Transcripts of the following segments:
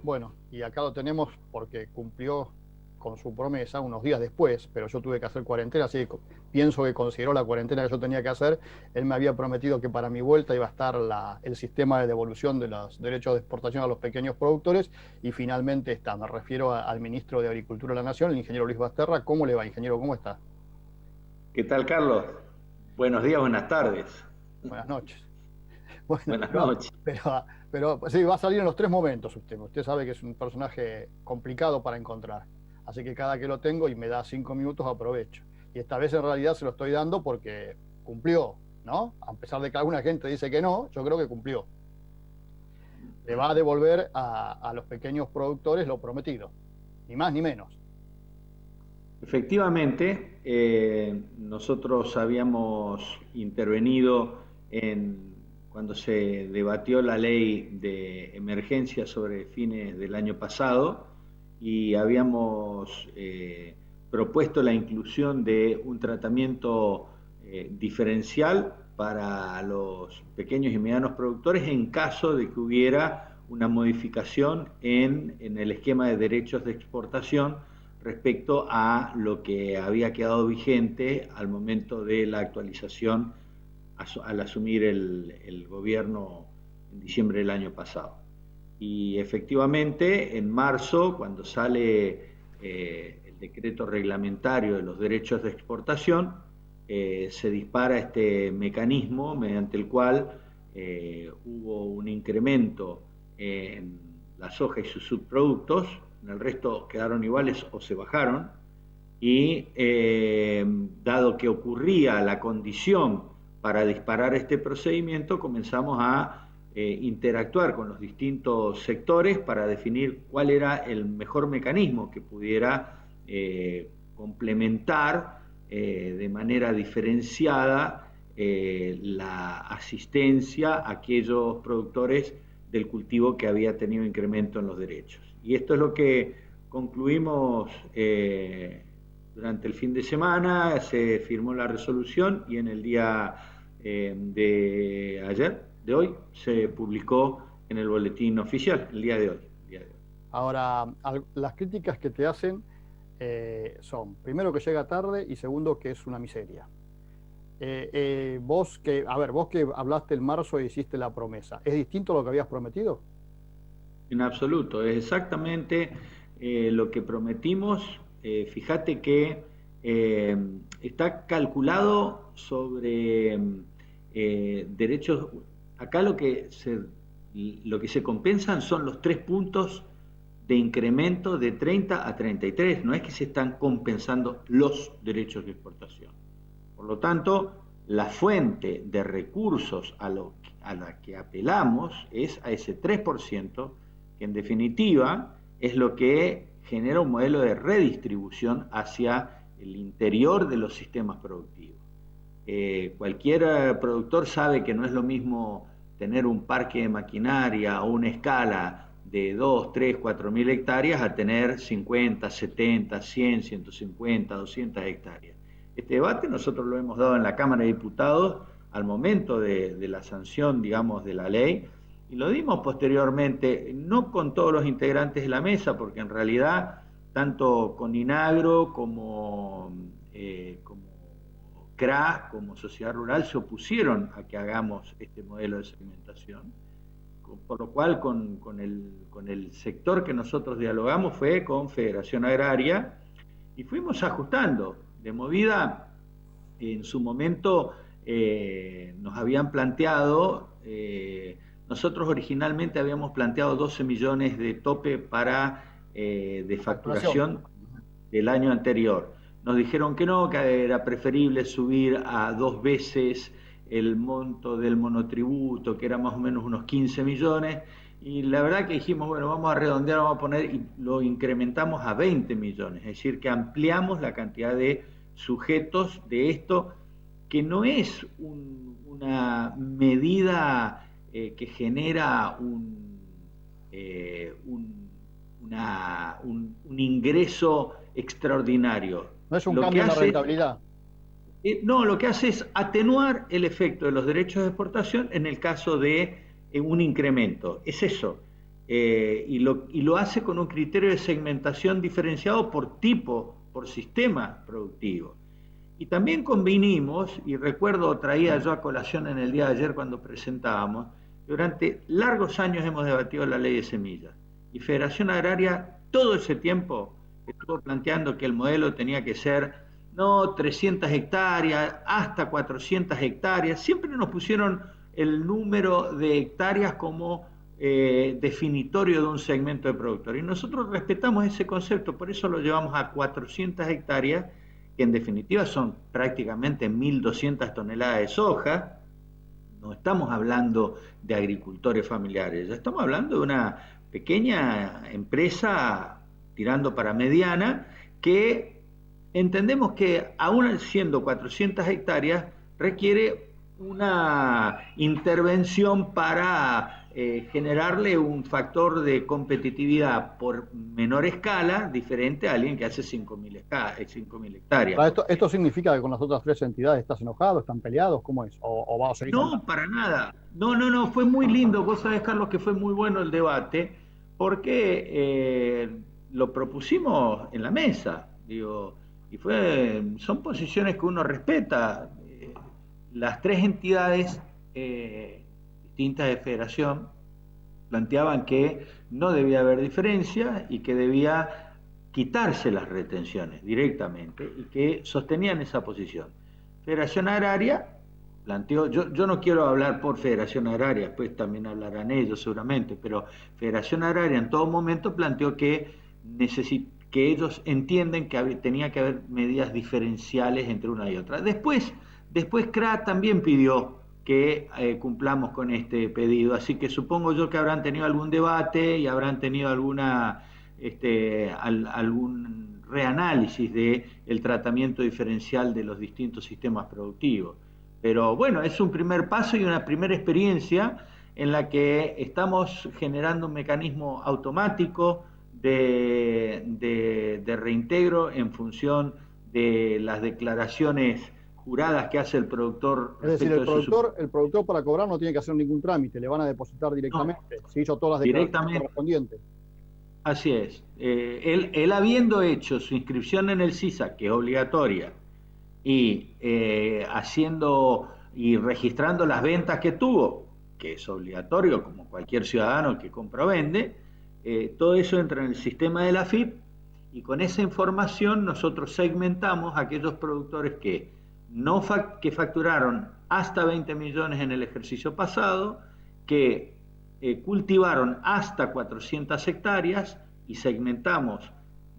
Bueno, y acá lo tenemos porque cumplió con su promesa unos días después, pero yo tuve que hacer cuarentena, así que pienso que consideró la cuarentena que yo tenía que hacer. Él me había prometido que para mi vuelta iba a estar el sistema de devolución de los derechos de exportación a los pequeños productores, y finalmente está. Me refiero al ministro de Agricultura de la Nación, el ingeniero Luis Basterra. ¿Cómo le va, ingeniero? ¿Cómo está? ¿Qué tal, Carlos? Buenos días, buenas tardes. Buenas noches. Bueno, Buenas no, noches. pero sí, va a salir en los tres momentos usted. Usted sabe que es un personaje complicado para encontrar. Así que cada que lo tengo y me da 5 minutos, aprovecho. Y esta vez en realidad se lo estoy dando porque cumplió, ¿no? A pesar de que alguna gente dice que no, yo creo que cumplió. Le va a devolver a los pequeños productores lo prometido, ni más ni menos. Efectivamente, nosotros habíamos intervenido cuando se debatió la ley de emergencia sobre fines del año pasado y habíamos propuesto la inclusión de un tratamiento diferencial para los pequeños y medianos productores en caso de que hubiera una modificación en el esquema de derechos de exportación respecto a lo que había quedado vigente al momento de la actualización al asumir el gobierno en diciembre del año pasado. Y efectivamente, en marzo, cuando sale el decreto reglamentario de los derechos de exportación, se dispara este mecanismo mediante el cual hubo un incremento en la soja y sus subproductos, en el resto quedaron iguales o se bajaron, y dado que ocurría la condición para disparar este procedimiento, comenzamos a interactuar con los distintos sectores para definir cuál era el mejor mecanismo que pudiera complementar de manera diferenciada la asistencia a aquellos productores del cultivo que había tenido incremento en los derechos. Y esto es lo que concluimos durante el fin de semana, se firmó la resolución y en el día de ayer, de hoy, se publicó en el boletín oficial, el día de hoy. Ahora, las críticas que te hacen son, primero, que llega tarde, y segundo, que es una miseria. Vos que hablaste en marzo e hiciste la promesa, ¿es distinto a lo que habías prometido? En absoluto, es exactamente lo que prometimos. Fíjate que está calculado sobre derechos. Acá lo que se compensan son los 3 puntos de incremento de 30 a 33. No es que se están compensando los derechos de exportación. Por lo tanto, la fuente de recursos a la que apelamos es a ese 3%, que en definitiva es lo que genera un modelo de redistribución hacia el interior de los sistemas productivos. Cualquier productor sabe que no es lo mismo tener un parque de maquinaria o una escala de 2, 3, 4 mil hectáreas a tener 50, 70, 100, 150, 200 hectáreas. Este debate nosotros lo hemos dado en la Cámara de Diputados al momento de la sanción, digamos, de la ley, y lo dimos posteriormente, no con todos los integrantes de la mesa, porque en realidad tanto con INAGRO como CRA, como Sociedad Rural, se opusieron a que hagamos este modelo de segmentación, por lo cual con el sector que nosotros dialogamos fue con Federación Agraria, y fuimos ajustando de movida. En su momento nos habían planteado, nosotros originalmente habíamos planteado 12 millones de tope de Facturación. facturación del año anterior. Nos dijeron que no, que era preferible subir a 2 veces el monto del monotributo, que era más o menos unos 15 millones, y la verdad que dijimos, bueno, vamos a redondear, vamos a poner, y lo incrementamos a 20 millones, es decir, que ampliamos la cantidad de sujetos de esto, que no es una medida que genera un ingreso extraordinario. No es un Lo que cambio en la hace rentabilidad. no, lo que hace es atenuar el efecto de los derechos de exportación en el caso de un incremento. Es eso. y lo hace con un criterio de segmentación diferenciado por tipo, por sistema productivo. Y también convinimos, y recuerdo, traía yo a colación en el día de ayer cuando presentábamos, que durante largos años hemos debatido la ley de semillas. Y Federación Agraria todo ese tiempo estuvo planteando que el modelo tenía que ser no 300 hectáreas, hasta 400 hectáreas. Siempre nos pusieron el número de hectáreas como definitorio de un segmento de productor. Y nosotros respetamos ese concepto, por eso lo llevamos a 400 hectáreas, que en definitiva son prácticamente 1.200 toneladas de soja. No estamos hablando de agricultores familiares, ya estamos hablando de una pequeña empresa tirando para mediana, que entendemos que aún siendo 400 hectáreas requiere una intervención para generarle un factor de competitividad por menor escala, diferente a alguien que hace 5.000 hectáreas. Esto significa que con las otras tres entidades estás enojado, están peleados, ¿cómo es? ¿O vamos a seguir No, para nada. No, fue muy lindo. Vos sabés, Carlos, que fue muy bueno el debate, porque lo propusimos en la mesa, digo, y son posiciones que uno respeta. Las tres entidades distintas de federación planteaban que no debía haber diferencia y que debía quitarse las retenciones directamente, y que sostenían esa posición. Federación Agraria planteó, yo no quiero hablar por Federación Agraria, después también hablarán ellos seguramente, pero Federación Agraria en todo momento planteó que ellos entienden que tenía que haber medidas diferenciales entre una y otra. Después CRA también pidió que cumplamos con este pedido, así que supongo yo que habrán tenido algún debate y habrán tenido algún reanálisis del tratamiento diferencial de los distintos sistemas productivos. Pero bueno, es un primer paso y una primera experiencia en la que estamos generando un mecanismo automático de reintegro en función de las declaraciones juradas que hace el productor. Es decir, el productor para cobrar no tiene que hacer ningún trámite, le van a depositar directamente. Se hizo todas las declaraciones correspondientes. Así es. Él habiendo hecho su inscripción en el CISA, que es obligatoria, y haciendo y registrando las ventas que tuvo, que es obligatorio como cualquier ciudadano que compra o vende, todo eso entra en el sistema de la AFIP, y con esa información nosotros segmentamos a aquellos productores que facturaron hasta 20 millones en el ejercicio pasado, que cultivaron hasta 400 hectáreas, y segmentamos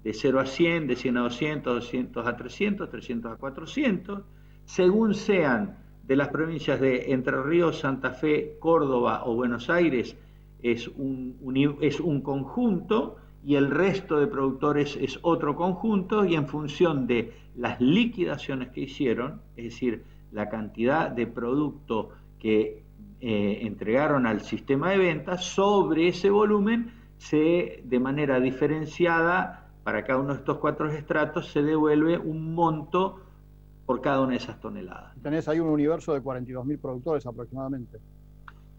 de 0 a 100, de 100 a 200, 200 a 300, 300 a 400, según sean de las provincias de Entre Ríos, Santa Fe, Córdoba o Buenos Aires, es un conjunto, y el resto de productores es otro conjunto, y en función de las liquidaciones que hicieron, es decir, la cantidad de producto que entregaron al sistema de ventas, sobre ese volumen, de manera diferenciada, para cada uno de estos 4 estratos, se devuelve un monto por cada una de esas toneladas. Tenés ahí un universo de 42.000 productores aproximadamente.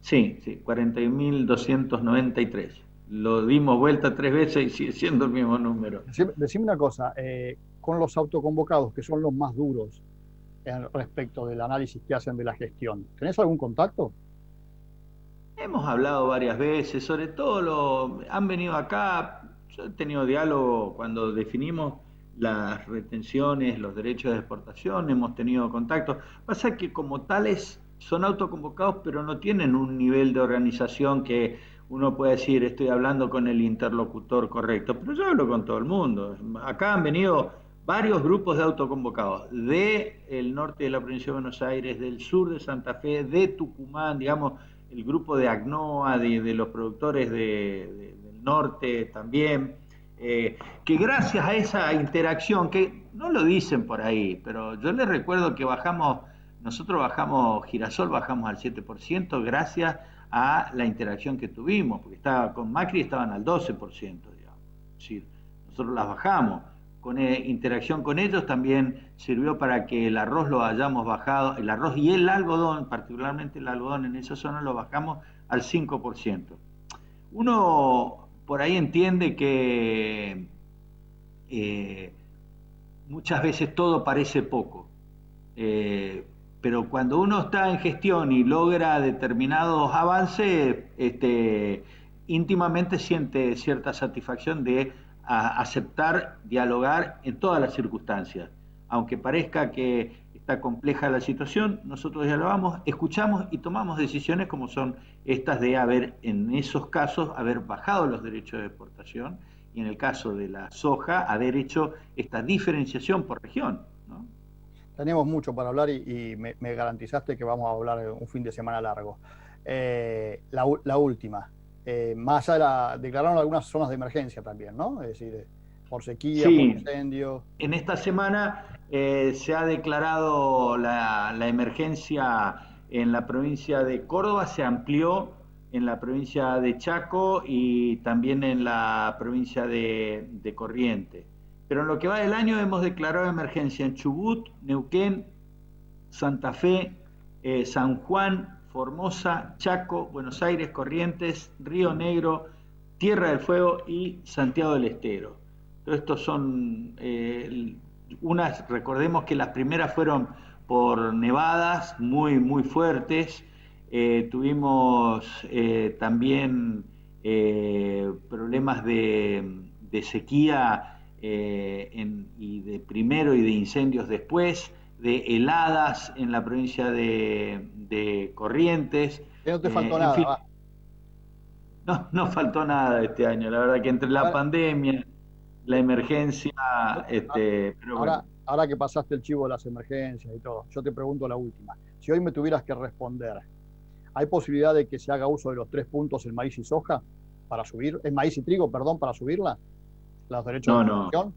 Sí, 41.293. Lo dimos vuelta 3 veces y sigue siendo el mismo número. Decime una cosa, con los autoconvocados, que son los más duros respecto del análisis que hacen de la gestión, ¿tenés algún contacto? Hemos hablado varias veces, sobre todo han venido acá. Yo he tenido diálogo cuando definimos las retenciones, los derechos de exportación, hemos tenido contacto. Pasa que como tales son autoconvocados, pero no tienen un nivel de organización que uno puede decir, estoy hablando con el interlocutor correcto, pero yo hablo con todo el mundo. Acá han venido varios grupos de autoconvocados, del norte de la provincia de Buenos Aires, del sur de Santa Fe, de Tucumán, digamos, el grupo de ACNOA, de los productores del norte también, que gracias a esa interacción, que no lo dicen por ahí, pero yo les recuerdo que nosotros bajamos Girasol, bajamos al 7% gracias a la interacción que tuvimos, porque con Macri estaban al 12%, digamos. Es decir, nosotros las bajamos. Con interacción con ellos también sirvió para que el arroz lo hayamos bajado, el arroz y el algodón, particularmente el algodón en esa zona, lo bajamos al 5%. Uno por ahí entiende que muchas veces todo parece poco, pero cuando uno está en gestión y logra determinados avances, íntimamente siente cierta satisfacción de aceptar, dialogar en todas las circunstancias. Aunque parezca que está compleja la situación, nosotros dialogamos, escuchamos y tomamos decisiones como son estas de haber, en esos casos, haber bajado los derechos de exportación y en el caso de la soja, haber hecho esta diferenciación por región, ¿no? Tenemos mucho para hablar y me garantizaste que vamos a hablar un fin de semana largo. La última, más allá declararon algunas zonas de emergencia también, ¿no? Es decir, por sequía, por Sí, incendio. en esta semana se ha declarado la emergencia en la provincia de Córdoba, se amplió en la provincia de Chaco y también en la provincia de Corrientes. Pero en lo que va del año hemos declarado emergencia en Chubut, Neuquén, Santa Fe, San Juan, Formosa, Chaco, Buenos Aires, Corrientes, Río Negro, Tierra del Fuego y Santiago del Estero. Todos estos son recordemos que las primeras fueron por nevadas muy fuertes. Tuvimos también problemas de sequía y de primero y de incendios después, de heladas en la provincia de Corrientes. Que no te faltó En nada, fin, va. no faltó nada este año. La verdad que entre la Ahora, pandemia, la emergencia, pero bueno. ahora que pasaste el chivo de las emergencias y todo, yo te pregunto la última. Si hoy me tuvieras que responder, ¿hay posibilidad de que se haga uso de los 3 puntos en maíz y soja para subir, en maíz y trigo, perdón, para subirla, los derechos de No, no, exportación?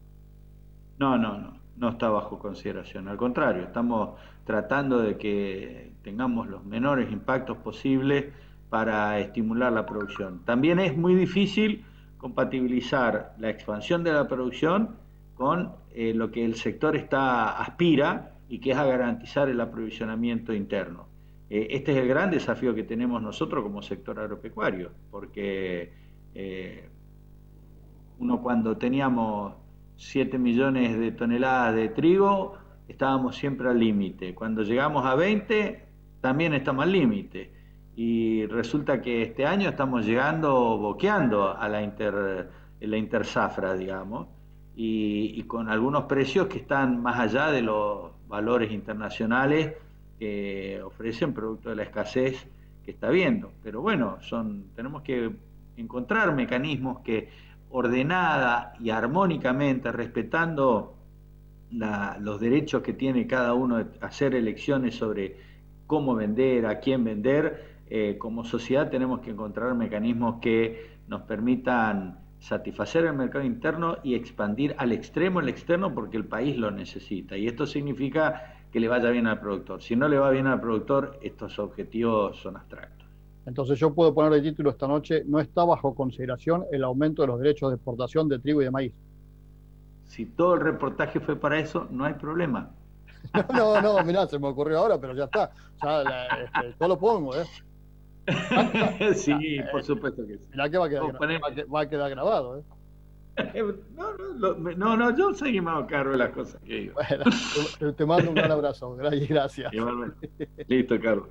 no está bajo consideración. Al contrario, estamos tratando de que tengamos los menores impactos posibles para estimular la producción. También es muy difícil compatibilizar la expansión de la producción con lo que el sector aspira y que es a garantizar el aprovisionamiento interno. Este es el gran desafío que tenemos nosotros como sector agropecuario, porque uno cuando teníamos 7 millones de toneladas de trigo, estábamos siempre al límite. Cuando llegamos a 20, también estamos al límite. Y resulta que este año estamos llegando, boqueando a la interzafra, digamos, y con algunos precios que están más allá de los valores internacionales que ofrecen producto de la escasez que está habiendo. Pero bueno, tenemos que encontrar mecanismos que ordenada y armónicamente, respetando los derechos que tiene cada uno de hacer elecciones sobre cómo vender, a quién vender, como sociedad tenemos que encontrar mecanismos que nos permitan satisfacer el mercado interno y expandir al extremo el externo porque el país lo necesita. Y esto significa que le vaya bien al productor. Si no le va bien al productor, estos objetivos son abstractos. Entonces yo puedo poner de título esta noche, no está bajo consideración el aumento de los derechos de exportación de trigo y de maíz. Si todo el reportaje fue para eso, no hay problema. No, mirá, se me ocurrió ahora, pero ya está. Ya, yo lo pongo, ¿eh? Sí, por supuesto que sí. Mirá que va a quedar, Poneme... va a quedar grabado, ¿eh? yo seguí más cargo de las cosas que digo. Bueno, te mando un gran abrazo. Gracias. Igualmente. Listo, Carlos.